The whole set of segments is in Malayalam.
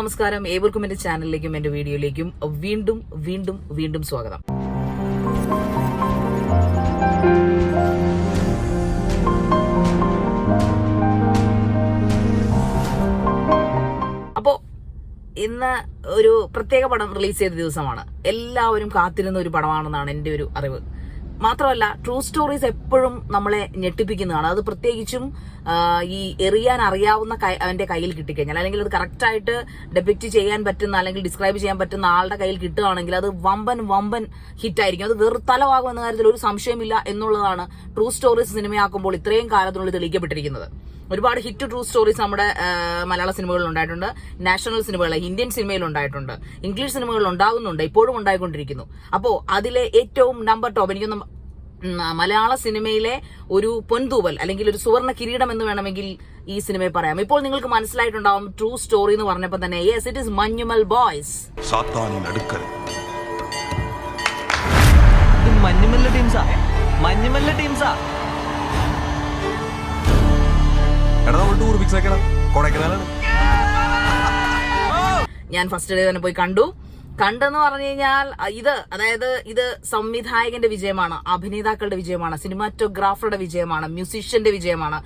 നമസ്കാരം. ഏവർക്കും എന്റെ ചാനലിലേക്കും എന്റെ വീഡിയോയിലേക്കും വീണ്ടും വീണ്ടും വീണ്ടും സ്വാഗതം. അപ്പോ ഇന്ന് ഒരു പ്രത്യേക പടം റിലീസ് ചെയ്ത ദിവസമാണ്. എല്ലാവരും കാത്തിരുന്ന ഒരു പടമാണെന്നാണ് എന്റെ ഒരു അറിവ്. മാത്രമല്ല, ട്രൂ സ്റ്റോറീസ് എപ്പോഴും നമ്മളെ ഞെട്ടിപ്പിക്കുന്നതാണ്. അത് പ്രത്യേകിച്ചും ഈ എറിയാൻ അറിയാവുന്ന അവന്റെ കയ്യിൽ കിട്ടിക്കഴിഞ്ഞാൽ, അല്ലെങ്കിൽ അത് കറക്റ്റായിട്ട് ഡെപിക്റ്റ് ചെയ്യാൻ പറ്റുന്ന അല്ലെങ്കിൽ ഡിസ്ക്രൈബ് ചെയ്യാൻ പറ്റുന്ന ആളുടെ കയ്യിൽ കിട്ടുകയാണെങ്കിൽ അത് വമ്പൻ ഹിറ്റായിരിക്കും. അത് വെറുത്തലവാകും എന്ന കാര്യത്തിൽ ഒരു സംശയമില്ല എന്നുള്ളതാണ് ട്രൂ സ്റ്റോറീസ് സിനിമയാക്കുമ്പോൾ ഇത്രയും കാലത്തിനുള്ളിൽ തെളിയിക്കപ്പെട്ടിരിക്കുന്നത്. ഒരുപാട് ഹിറ്റ് ട്രൂ സ്റ്റോറീസ് നമ്മുടെ മലയാള സിനിമകളിൽ ഉണ്ടായിട്ടുണ്ട്, നാഷണൽ സിനിമകൾ, ഇന്ത്യൻ സിനിമയിൽ ഉണ്ടായിട്ടുണ്ട്, ഇംഗ്ലീഷ് സിനിമകളിൽ ഉണ്ടാകുന്നുണ്ട്, ഇപ്പോഴും ഉണ്ടായിക്കൊണ്ടിരിക്കുന്നു. അപ്പോ അതിലെ ഏറ്റവും നമ്പർ ടോപ്പ്, എനിക്കൊന്ന് മലയാള സിനിമയിലെ ഒരു പൊൻതൂവൽ അല്ലെങ്കിൽ ഒരു സുവർണ കിരീടം എന്ന് വേണമെങ്കിൽ ഈ സിനിമയെ പറയാം. ഇപ്പോൾ നിങ്ങൾക്ക് മനസ്സിലായിട്ടുണ്ടാവും ട്രൂ സ്റ്റോറി എന്ന് പറഞ്ഞപ്പോൾ തന്നെ. Yes, it is Manjummel boys. ഞാൻ ഫസ്റ്റ് ഡേ തന്നെ പോയി കണ്ടെന്ന് പറഞ്ഞു കഴിഞ്ഞാൽ ഇത് സംവിധായകന്റെ വിജയമാണ്, അഭിനേതാക്കളുടെ വിജയമാണ്, സിനിമാറ്റോഗ്രാഫറുടെ വിജയമാണ്, മ്യൂസീഷ്യന്റെ വിജയമാണ്.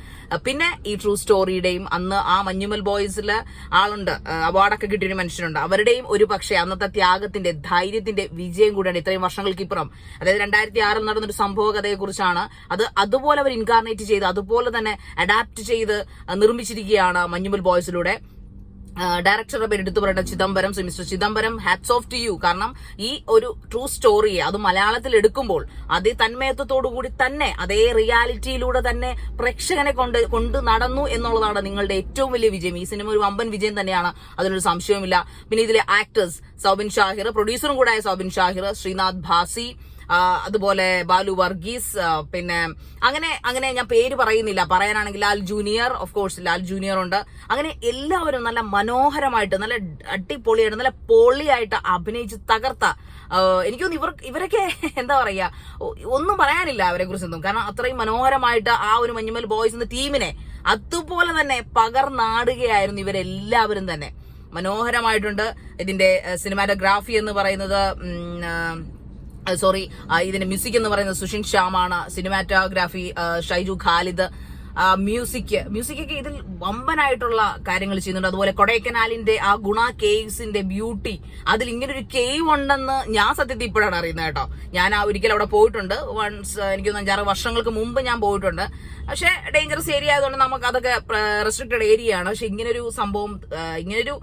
പിന്നെ ഈ ട്രൂ സ്റ്റോറിയുടെയും അന്ന് ആ മഞ്ഞുമൽ ബോയ്സിലെ ആളുണ്ട്, അവാർഡൊക്കെ കിട്ടിയൊരു മനുഷ്യനുണ്ട്, അവരുടെയും ഒരു പക്ഷേ അന്നത്തെ ത്യാഗത്തിന്റെ ധൈര്യത്തിന്റെ വിജയം കൂടിയാണ്. ഇത്രയും വർഷങ്ങൾക്കിപ്പുറം, അതായത് 2006 നടന്നൊരു സംഭവ കഥയെ കുറിച്ചാണ്. അത് അതുപോലെ അവർ ഇൻകാർണേറ്റ് ചെയ്ത് അതുപോലെ തന്നെ അഡാപ്റ്റ് ചെയ്ത് നിർമ്മിച്ചിരിക്കുകയാണ് മഞ്ഞുമൽ ബോയ്സിലൂടെ. ഡയറക്ടറുടെ പേര് എടുത്തു പറയേണ്ട Chidambaram. Mister Chidambaram, hats off to you. കാരണം ഈ ഒരു ട്രൂ സ്റ്റോറിയെ അത് മലയാളത്തിൽ എടുക്കുമ്പോൾ അതേ തന്മയത്വത്തോടു കൂടി തന്നെ, അതേ റിയാലിറ്റിയിലൂടെ തന്നെ പ്രേക്ഷകനെ കൊണ്ട് നടന്നു എന്നുള്ളതാണ് നിങ്ങളുടെ ഏറ്റവും വലിയ വിജയം. ഈ സിനിമ ഒരു വമ്പൻ വിജയം തന്നെയാണ്, അതിനൊരു സംശയവുമില്ല. പിന്നെ ഇതിലെ ആക്ടേഴ്സ് സൗബിൻ ഷാഹിർ, പ്രൊഡ്യൂസറും കൂടായ സൗബിൻ ഷാഹിർ, ശ്രീനാഥ് ഭാസി, അതുപോലെ ബാലു വർഗീസ്, പിന്നെ അങ്ങനെ ഞാൻ പേര് പറയുന്നില്ല. പറയാനാണെങ്കിൽ Lal junior, of course Lal junior ഉണ്ട്. അങ്ങനെ എല്ലാവരും നല്ല മനോഹരമായിട്ട്, നല്ല അടിപൊളിയായിട്ട്, നല്ല പൊളിയായിട്ട് അഭിനയിച്ച് തകർത്ത. എനിക്കൊന്ന് ഇവരൊക്കെ എന്താ പറയാ, ഒന്നും പറയാനില്ല അവരെ കുറിച്ചൊന്നും. കാരണം അത്രയും മനോഹരമായിട്ട് ആ ഒരു മഞ്ഞുമൽ ബോയ്സ് എന്ന ടീമിനെ അതുപോലെ തന്നെ പകർന്നാടുകയായിരുന്നു ഇവരെല്ലാവരും തന്നെ. മനോഹരമായിട്ടുണ്ട്. ഇതിന്റെ സിനിമാറ്റോഗ്രാഫി എന്ന് പറയുന്നത് ഇതിന്റെ മ്യൂസിക് എന്ന് പറയുന്നത് സുഷിൻ ശ്യാമാണ്. സിനിമാറ്റോഗ്രാഫി ഷൈജു ഖാലിദ്. മ്യൂസിക്കൊക്കെ ഇതിൽ വമ്പനായിട്ടുള്ള കാര്യങ്ങൾ ചെയ്യുന്നുണ്ട്. അതുപോലെ കൊടൈക്കനാലിന്റെ ആ ഗുണ കേവ്സിന്റെ ബ്യൂട്ടി, അതിൽ ഇങ്ങനൊരു കേവ് ഉണ്ടെന്ന് ഞാൻ സത്യത്തിൽ ഇപ്പോഴാണ് അറിയുന്നത് കേട്ടോ. ഞാൻ ഒരിക്കലും അവിടെ പോയിട്ടുണ്ട്. വൺസ്, എനിക്ക് 5-6 വർഷങ്ങൾക്ക് മുമ്പ് ഞാൻ പോയിട്ടുണ്ട്. പക്ഷെ ഡേഞ്ചറസ് ഏരിയ ആയതുകൊണ്ട് നമുക്ക് അതൊക്കെ റെസ്ട്രിക്റ്റഡ് ഏരിയ ആണ്. പക്ഷെ ഇങ്ങനൊരു സംഭവം, ഇങ്ങനൊരു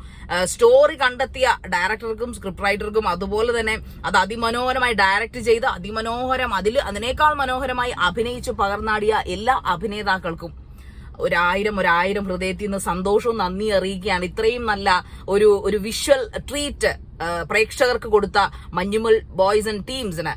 സ്റ്റോറി കണ്ടെത്തിയ ഡയറക്ടർക്കും സ്ക്രിപ്റ്റ് റൈറ്റർക്കും, അതുപോലെ തന്നെ അത് അതിമനോഹരമായി ഡയറക്ട് ചെയ്ത് അതിനേക്കാൾ മനോഹരമായി അഭിനയിച്ച് പകർന്നാടിയ എല്ലാ അഭിനേതാക്കൾക്കും ഒരായിരം ഹൃദയത്തിൽ നിന്ന് സന്തോഷവും നന്ദി അറിയിക്കുകയാണ്. ഇത്രയും നല്ല ഒരു വിഷ്വൽ ട്രീറ്റ് പ്രേക്ഷകർക്ക് കൊടുത്ത മഞ്ഞുമൽ ബോയ്സ് ആൻഡ് ടീംസിന്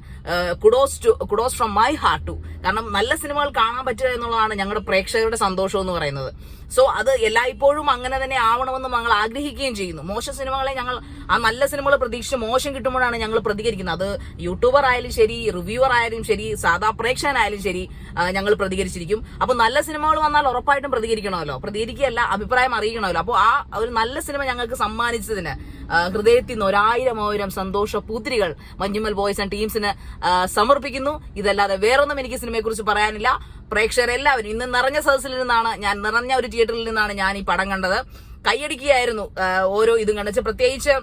kudos from my heart too. കാരണം നല്ല സിനിമകൾ കാണാൻ പറ്റുക എന്നുള്ളതാണ് ഞങ്ങളുടെ പ്രേക്ഷകരുടെ സന്തോഷം എന്ന് പറയുന്നത്. സോ അത് എല്ലായ്പ്പോഴും അങ്ങനെ തന്നെ ആവണമെന്ന് ഞങ്ങൾ ആഗ്രഹിക്കുകയും ചെയ്യുന്നു. മോശം സിനിമകളെ ഞങ്ങൾ ആ നല്ല സിനിമകൾ പ്രതീക്ഷിച്ച് മോശം കിട്ടുമ്പോഴാണ് ഞങ്ങൾ പ്രതികരിക്കുന്നത്. അത് യൂട്യൂബർ ആയാലും ശരി, റിവ്യൂവർ ആയാലും ശരി, സാധാ പ്രേക്ഷകനായാലും ശരി, ഞങ്ങൾ പ്രതികരിച്ചിരിക്കും. അപ്പൊ നല്ല സിനിമകൾ വന്നാൽ ഉറപ്പായിട്ടും പ്രതികരിക്കണമല്ലോ, പ്രതികരിക്കുകയല്ല, അഭിപ്രായം അറിയിക്കണമല്ലോ. അപ്പോൾ ആ ഒരു നല്ല സിനിമ ഞങ്ങൾക്ക് സമ്മാനിച്ചതിന് ഹൃദയത്തിൽ നിന്ന് 1000 സന്തോഷ പൂത്തിരികൾ മഞ്ഞുമൽ ബോയ്സ് ആൻഡ് ടീംസിന് സമർപ്പിക്കുന്നു. ഇതല്ലാതെ വേറൊന്നും എനിക്ക് സിനിമയെ കുറിച്ച് പറയാനില്ല. പ്രേക്ഷകരെല്ലാവരും ഇന്ന് നിറഞ്ഞ നിറഞ്ഞ ഒരു തിയേറ്ററിൽ നിന്നാണ് ഞാൻ ഈ പടം കണ്ടത്. കൈയടിക്കുകയായിരുന്നു ഓരോ ഇതും കണ്ടെച്ച്. പ്രത്യേകിച്ച്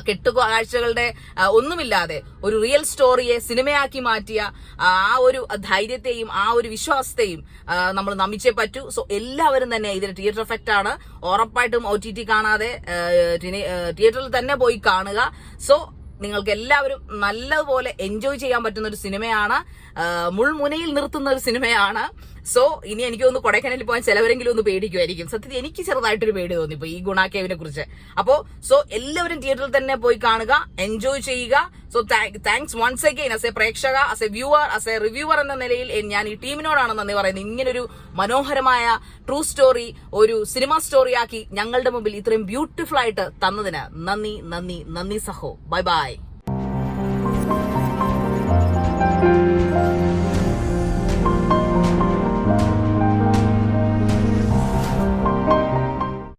കെട്ടുകാഴ്ചകളുടെ ഒന്നുമില്ലാതെ ഒരു റിയൽ സ്റ്റോറിയെ സിനിമയാക്കി മാറ്റിയ ആ ഒരു ധൈര്യത്തെയും ആ ഒരു വിശ്വാസത്തെയും നമ്മൾ നമിച്ചേ പറ്റൂ. സോ എല്ലാവരും തന്നെ ഇതിന് തിയേറ്റർ എഫക്റ്റ് ആണ്. ഉറപ്പായിട്ടും OTT കാണാതെ തിയേറ്ററിൽ തന്നെ പോയി കാണുക. സോ നിങ്ങൾക്ക് എല്ലാവരും നല്ലതുപോലെ എൻജോയ് ചെയ്യാൻ പറ്റുന്ന ഒരു സിനിമയാണ്, മുൾമുനയിൽ നിർത്തുന്ന ഒരു സിനിമയാണ്. സോ ഇനി എനിക്ക് തോന്നുന്നു കൊടൈക്കനാലിൽ പോകാൻ ചിലവരെങ്കിലും ഒന്ന് പേടിക്കുമായിരിക്കും. സത്യത്തിൽ എനിക്ക് ചെറുതായിട്ടൊരു പേടി തോന്നി ഇപ്പൊ ഈ ഗുണാക്കേവിനെ കുറിച്ച്. സോ എല്ലാവരും തിയേറ്ററിൽ തന്നെ പോയി കാണുക, എൻജോയ് ചെയ്യുക. So thanks once again as a പ്രേക്ഷക, as a viewer, as a reviewer എന്ന നിലയിൽ ഞാൻ ഈ ടീമിനോടാണ് നന്ദി പറയുന്നത്. ഇങ്ങനൊരു മനോഹരമായ ട്രൂ സ്റ്റോറി ഒരു സിനിമ സ്റ്റോറിയാക്കി ഞങ്ങളുടെ മുമ്പിൽ ഇത്രയും ബ്യൂട്ടിഫുൾ ആയിട്ട് തന്നതിന് നന്ദി സഹോ. ബൈ.